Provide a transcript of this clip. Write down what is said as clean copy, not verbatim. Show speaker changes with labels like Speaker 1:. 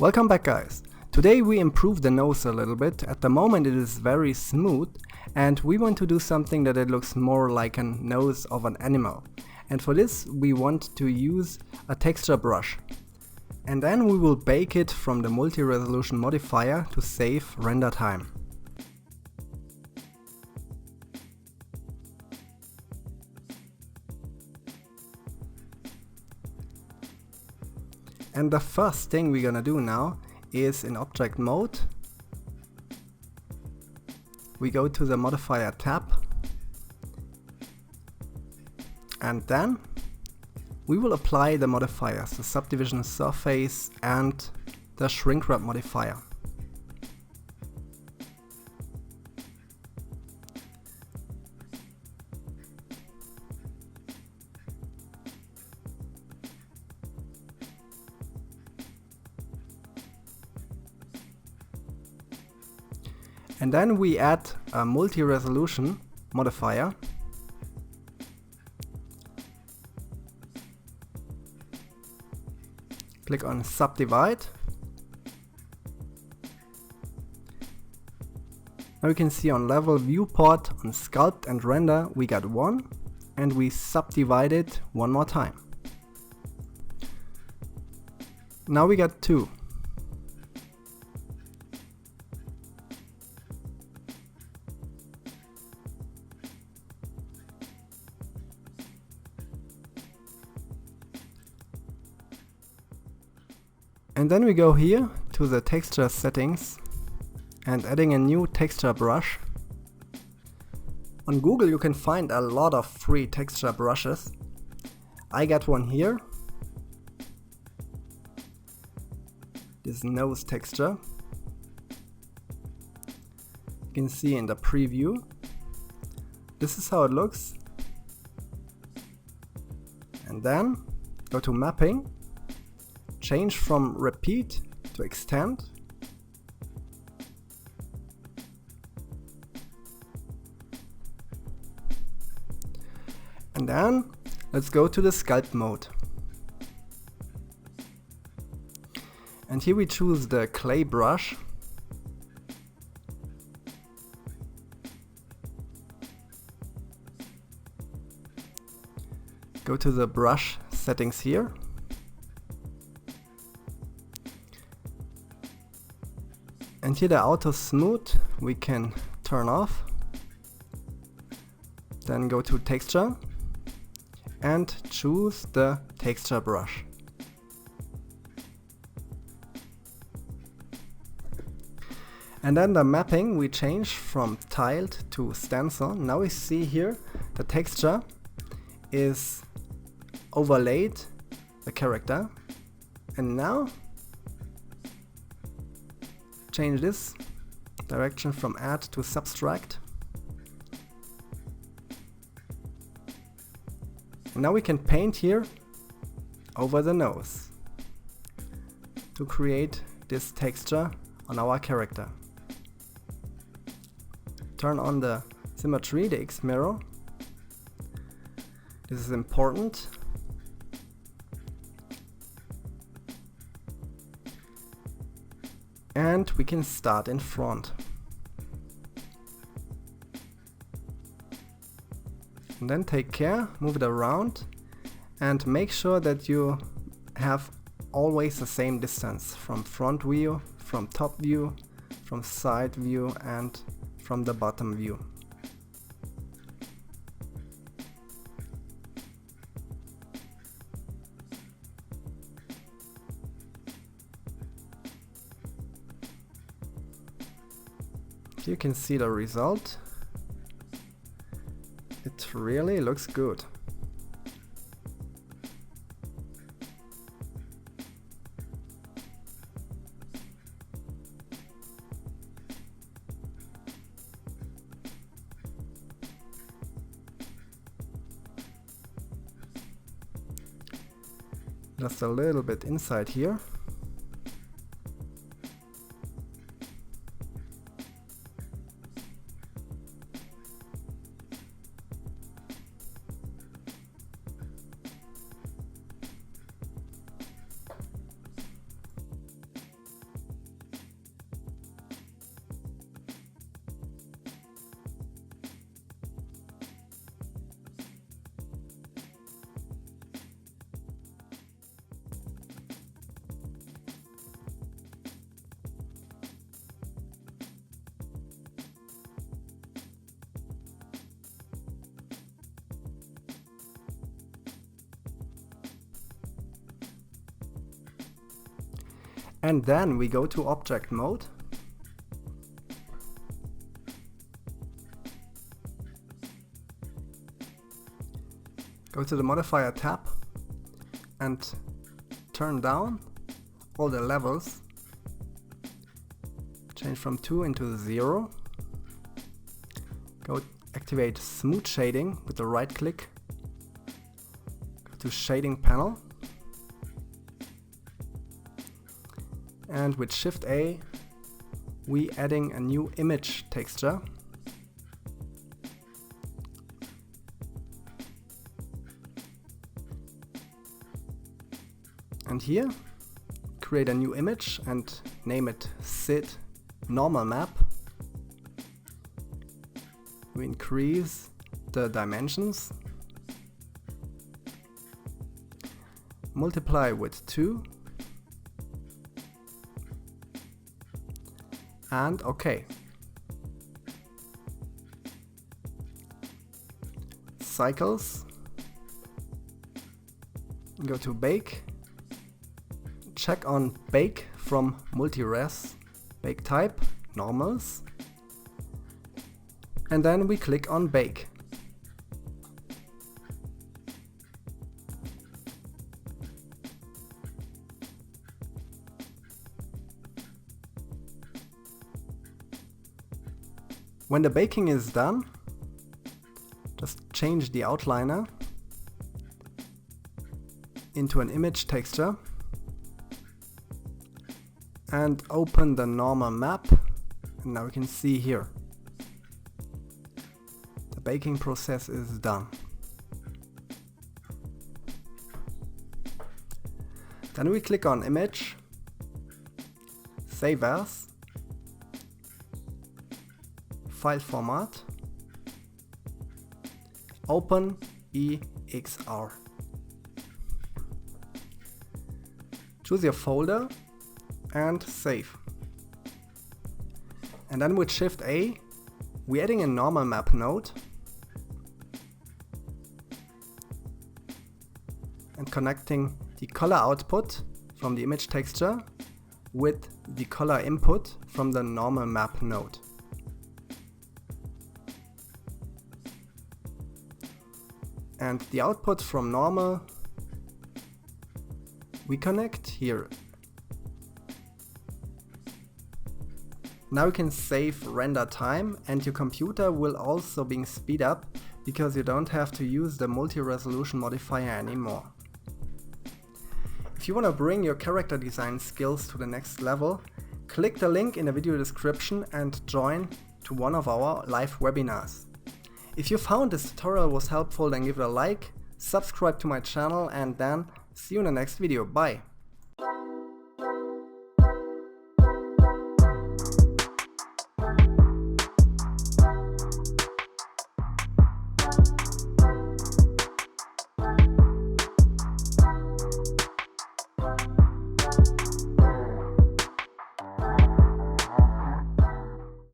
Speaker 1: Welcome back, guys. Today we improved the nose a little bit. At the moment it is very smooth and we want to do something that it looks more like a nose of an animal. And for this we want to use a texture brush. And then we will bake it from the multi-resolution modifier to save render time. And the first thing we're gonna do now is in object mode. We go to the modifier tab and then we will apply the modifiers, the subdivision surface and the shrink wrap modifier. And then we add a multi-resolution modifier. Click on subdivide. Now you can see on level viewport, on sculpt and render we got 1 and we subdivide it one more time. Now we got 2. And then we go here to the texture settings and adding a new texture brush. On Google you can find a lot of free texture brushes. I got one here. This nose texture. You can see in the preview. This is how it looks. And then go to mapping. Change from repeat to extend. And then let's go to the sculpt mode. And here we choose the clay brush. Go to the brush settings here. And here the auto smooth we can turn off. Then go to texture and choose the texture brush. And then the mapping we change from tiled to stencil. Now we see here the texture is overlaid the character. And now change this direction from add to subtract. And now we can paint here over the nose to create this texture on our character. Turn on the symmetry, the X mirror. This is important. And we can start in front. And then take care, move it around and make sure that you have always the same distance from front view, from top view, from side view and from the bottom view. You can see the result. It really looks good. Just a little bit inside here. And then we go to object mode. Go to the modifier tab and turn down all the levels. Change from 2 into 0. Go activate smooth shading with the right click. Go to shading panel. And with Shift A, we adding a new image texture. And here, create a new image and name it SID normal map. We increase the dimensions. Multiply with 2. And OK. Cycles. Go to bake. Check on bake from multi-res. Bake type, normals. And then we click on bake. When the baking is done, just change the outliner into an image texture and open the normal map. And now we can see here the baking process is done. Then we click on image, save as, file format, open EXR. Choose your folder and save. And then with Shift A, we're adding a normal map node and connecting the color output from the image texture with the color input from the normal map node. And the output from normal we connect here. Now you can save render time, and your computer will also be speed up because you don't have to use the multi-resolution modifier anymore. If you want to bring your character design skills to the next level, click the link in the video description and join to one of our live webinars. If you found this tutorial was helpful, then give it a like, subscribe to my channel, and then see you in the next video. Bye!